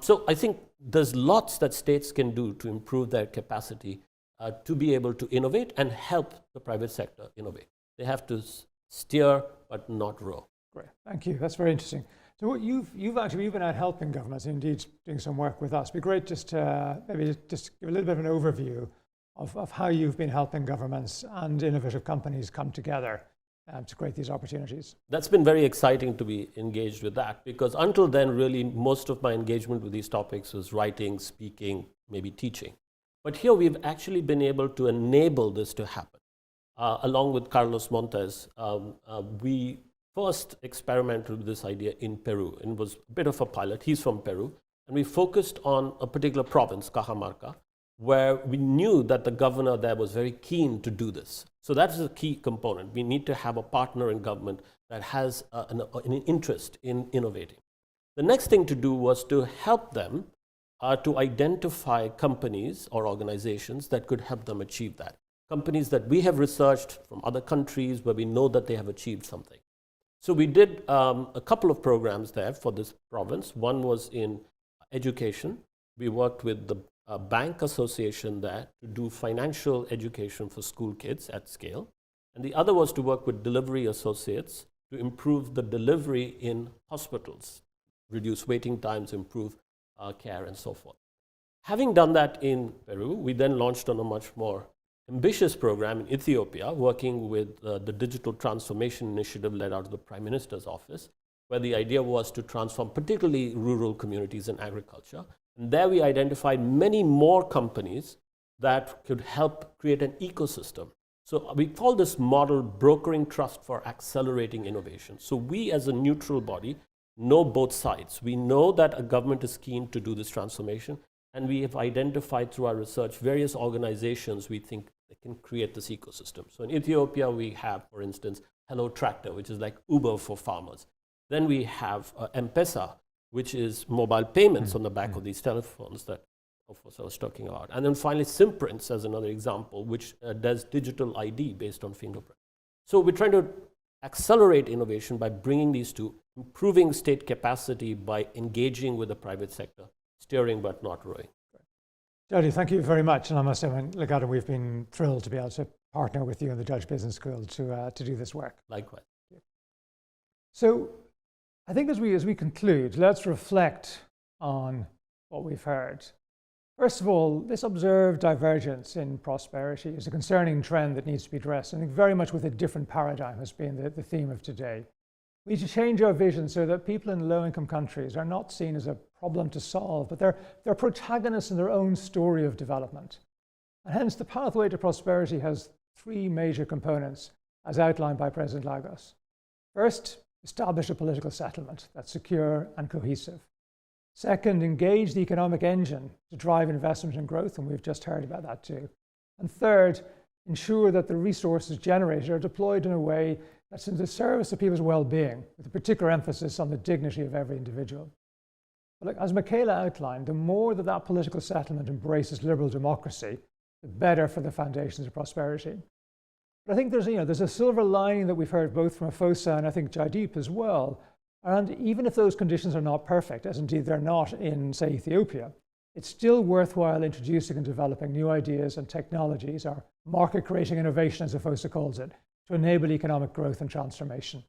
So I think there's lots that states can do to improve their capacity to be able to innovate and help the private sector innovate. They have to steer but not row. Great, thank you. That's very interesting. So what you've been out helping governments, indeed doing some work with us. It'd be great just to maybe just give a little bit of an overview of how you've been helping governments and innovative companies come together to create these opportunities. That's been very exciting to be engaged with that, because until then, really, most of my engagement with these topics was writing, speaking, maybe teaching. But here we've actually been able to enable this to happen. Along with Carlos Montes, we first experimented with this idea in Peru, and it was a bit of a pilot. He's from Peru, and we focused on a particular province, Cajamarca, where we knew that the governor there was very keen to do this. So that's a key component. We need to have a partner in government that has an interest in innovating. The next thing to do was to help them to identify companies or organizations that could help them achieve that. Companies that we have researched from other countries where we know that they have achieved something. So we did a couple of programs there for this province. One was in education. We worked with the bank association there to do financial education for school kids at scale. And the other was to work with delivery associates to improve the delivery in hospitals, reduce waiting times, improve care, and so forth. Having done that in Peru, we then launched on a much more ambitious program in Ethiopia, working with the Digital Transformation Initiative led out of the Prime Minister's office, where the idea was to transform particularly rural communities and agriculture. And there we identified many more companies that could help create an ecosystem. So we call this model brokering trust for accelerating innovation. So we as a neutral body know both sides. We know that a government is keen to do this transformation, and we have identified through our research various organizations we think that can create this ecosystem. So in Ethiopia, we have, for instance, Hello Tractor, which is like Uber for farmers. Then we have M-Pesa, which is mobile payments on the back of these telephones that Efosa was talking about. And then finally, Simprints as another example, which does digital ID based on fingerprint. So we're trying to accelerate innovation by bringing these two, improving state capacity by engaging with the private sector, steering but not rowing. Jaideep, thank you very much. And I must say, in Legatum, we've been thrilled to be able to partner with you in the Dutch Business School to do this work. Likewise. So I think as we conclude, let's reflect on what we've heard. First of all, this observed divergence in prosperity is a concerning trend that needs to be addressed. I think very much with a different paradigm has been the theme of today. We need to change our vision so that people in low-income countries are not seen as a problem to solve, but they're protagonists in their own story of development. And hence, the pathway to prosperity has three major components, as outlined by President Lagos. First, establish a political settlement that's secure and cohesive. Second, engage the economic engine to drive investment and growth, and we've just heard about that too. And third, ensure that the resources generated are deployed in a way that's in the service of people's well-being, with a particular emphasis on the dignity of every individual. But as Michela outlined, the more that political settlement embraces liberal democracy, the better for the foundations of prosperity. But I think there's a silver lining that we've heard both from Efosa and I think Jaideep as well. And even if those conditions are not perfect, as indeed they're not in, say, Ethiopia, it's still worthwhile introducing and developing new ideas and technologies, or market-creating innovation, as Efosa calls it, to enable economic growth and transformation.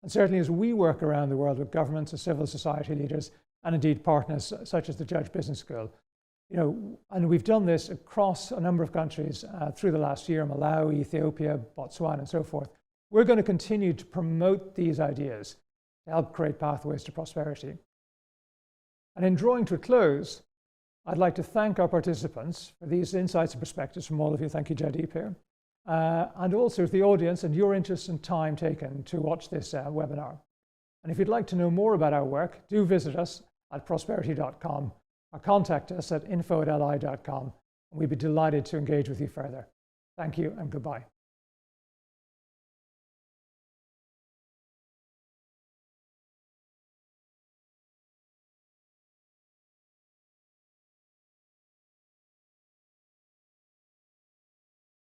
And certainly as we work around the world with governments and civil society leaders, and indeed partners such as the Dutch Business School, and we've done this across a number of countries through the last year, Malawi, Ethiopia, Botswana, and so forth. We're going to continue to promote these ideas to help create pathways to prosperity. And in drawing to a close, I'd like to thank our participants for these insights and perspectives from all of you. Thank you, Jaideep, here. And also to the audience and your interest and time taken to watch this webinar. And if you'd like to know more about our work, do visit us at prosperity.com or contact us at info@li.com, and we'd be delighted to engage with you further. Thank you and goodbye.